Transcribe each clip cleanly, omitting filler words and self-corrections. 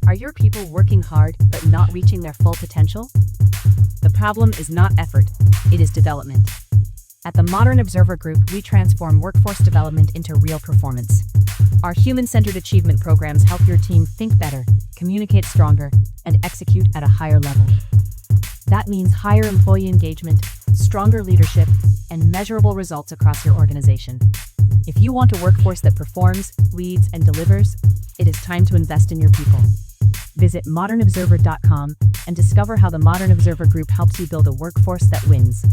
Are your people working hard but not reaching their full potential? The problem is not effort, it is development. At the Modern Observer Group, we transform workforce development into real performance. Our human-centered achievement programs help your team think better, communicate stronger, and execute at a higher level. That means higher employee engagement, stronger leadership, and measurable results across your organization. If you want a workforce that performs, leads, and delivers, it is time to invest in your people. Visit modernobserver.com and discover how the Modern Observer Group helps you build a workforce that wins.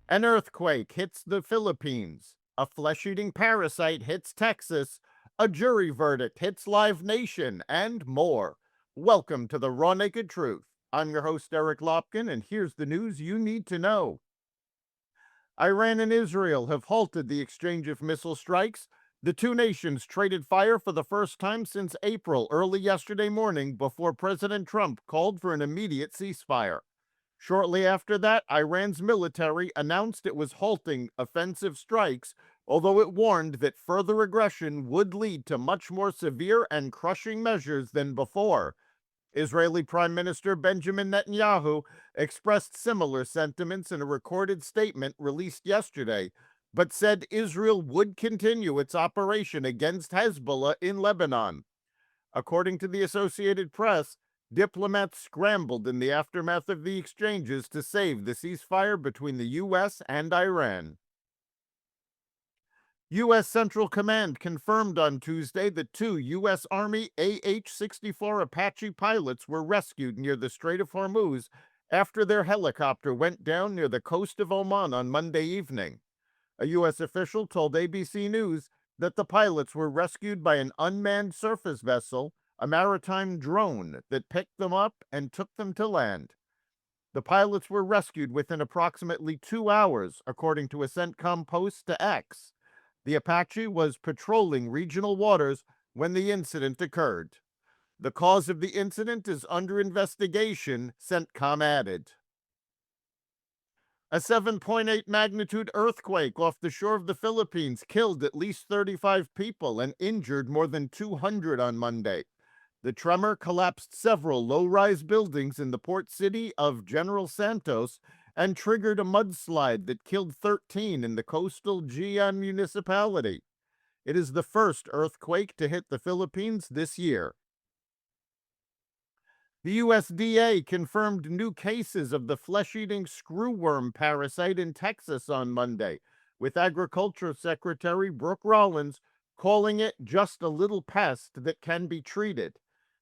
An earthquake hits the Philippines. A flesh-eating parasite hits Texas. A jury verdict hits Live Nation, and more. Welcome to the Raw Naked Truth. I'm your host, Eric Lopkin, and here's the news you need to know. Iran and Israel have halted the exchange of missile strikes. The two nations traded fire for the first time since April early yesterday morning before President Trump called for an immediate ceasefire. Shortly after that, Iran's military announced it was halting offensive strikes, although it warned that further aggression would lead to much more severe and crushing measures than before. Israeli Prime Minister Benjamin Netanyahu expressed similar sentiments in a recorded statement released yesterday, but said Israel would continue its operation against Hezbollah in Lebanon. According to the Associated Press, diplomats scrambled in the aftermath of the exchanges to save the ceasefire between the U.S. and Iran. U.S. Central Command confirmed on Tuesday that two U.S. Army AH-64 Apache pilots were rescued near the Strait of Hormuz after their helicopter went down near the coast of Oman on Monday evening. A U.S. official told ABC News that the pilots were rescued by an unmanned surface vessel, a maritime drone that picked them up and took them to land. The pilots were rescued within approximately 2 hours, according to a CENTCOM post to X. The Apache was patrolling regional waters when the incident occurred. The cause of the incident is under investigation, CENTCOM added. A 7.8 magnitude earthquake off the shore of the Philippines killed at least 35 people and injured more than 200 on Monday. The tremor collapsed several low-rise buildings in the port city of General Santos and triggered a mudslide that killed 13 in the coastal Jian municipality. It is the first earthquake to hit the Philippines this year. The USDA confirmed new cases of the flesh-eating screwworm parasite in Texas on Monday, with Agriculture Secretary Brooke Rollins calling it just a little pest that can be treated.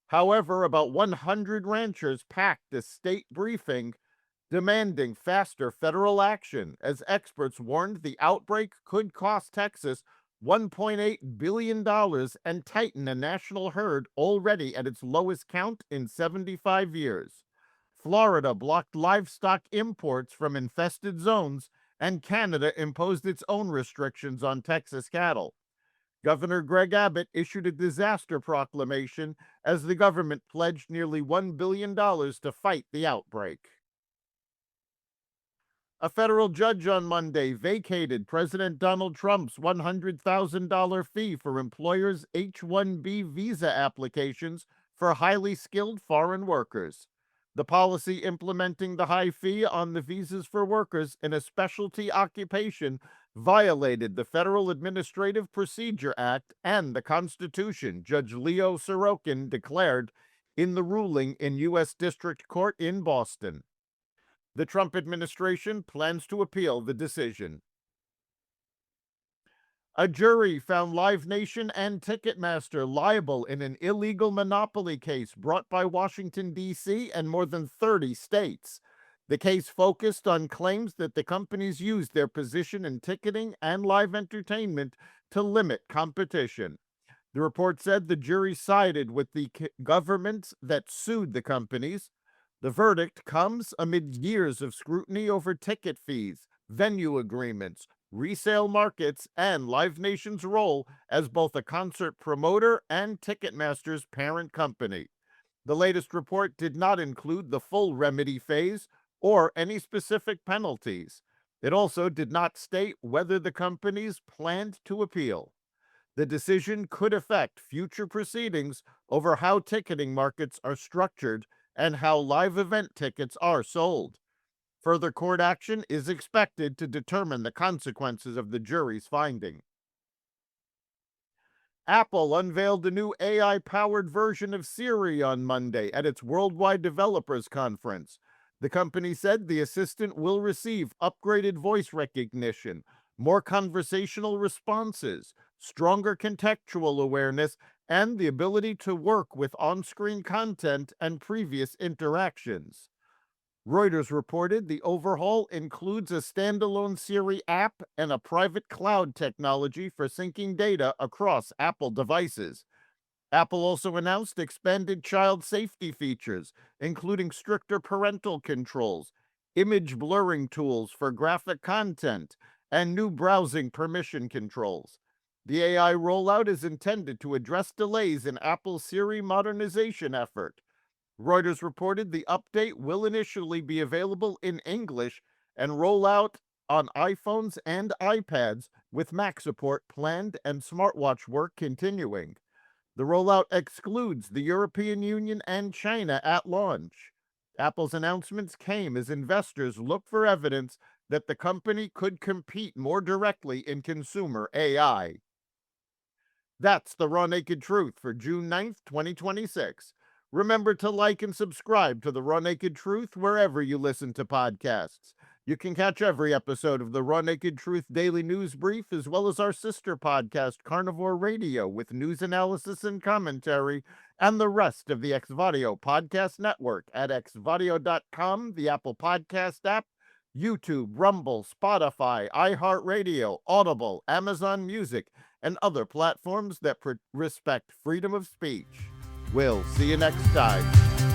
However, about 100 ranchers packed a state briefing demanding faster federal action, as experts warned the outbreak could cost Texas $1.8 billion and tighten a national herd already at its lowest count in 75 years. Florida blocked livestock imports from infested zones, and Canada imposed its own restrictions on Texas cattle. Governor Greg Abbott issued a disaster proclamation as the government pledged nearly $1 billion to fight the outbreak. A federal judge on Monday vacated President Donald Trump's $100,000 fee for employers' H-1B visa applications for highly skilled foreign workers. The policy implementing the high fee on the visas for workers in a specialty occupation violated the Federal Administrative Procedure Act and the Constitution, Judge Leo Sorokin declared in the ruling in U.S. District Court in Boston. The Trump administration plans to appeal the decision. A jury found Live Nation and Ticketmaster liable in an illegal monopoly case brought by Washington, D.C. and more than 30 states. The case focused on claims that the companies used their position in ticketing and live entertainment to limit competition. The report said the jury sided with the governments that sued the companies. The verdict comes amid years of scrutiny over ticket fees, venue agreements, resale markets, and Live Nation's role as both a concert promoter and Ticketmaster's parent company. The latest report did not include the full remedy phase or any specific penalties. It also did not state whether the companies planned to appeal. The decision could affect future proceedings over how ticketing markets are structured and how live event tickets are sold. Further court action is expected to determine the consequences of the jury's finding. Apple unveiled a new AI-powered version of Siri on Monday at its Worldwide Developers Conference. The company said the assistant will receive upgraded voice recognition, more conversational responses, stronger contextual awareness, and the ability to work with on-screen content and previous interactions. Reuters reported the overhaul includes a standalone Siri app and a private cloud technology for syncing data across Apple devices. Apple also announced expanded child safety features, including stricter parental controls, image blurring tools for graphic content, and new browsing permission controls. The AI rollout is intended to address delays in Apple's Siri modernization effort. Reuters reported the update will initially be available in English and roll out on iPhones and iPads, with Mac support planned and smartwatch work continuing. The rollout excludes the European Union and China at launch. Apple's announcements came as investors look for evidence that the company could compete more directly in consumer AI. That's the Raw Naked Truth for June 9th, 2026. Remember to like and subscribe to the Raw Naked Truth wherever you listen to podcasts. You can catch every episode of the Raw Naked Truth Daily News Brief, as well as our sister podcast, Carnivore Radio, with news analysis and commentary, and the rest of the Xvadio podcast network at xvadio.com, the Apple Podcast app, YouTube, Rumble, Spotify, iHeartRadio, Audible, Amazon Music, and other platforms that respect freedom of speech. We'll see you next time.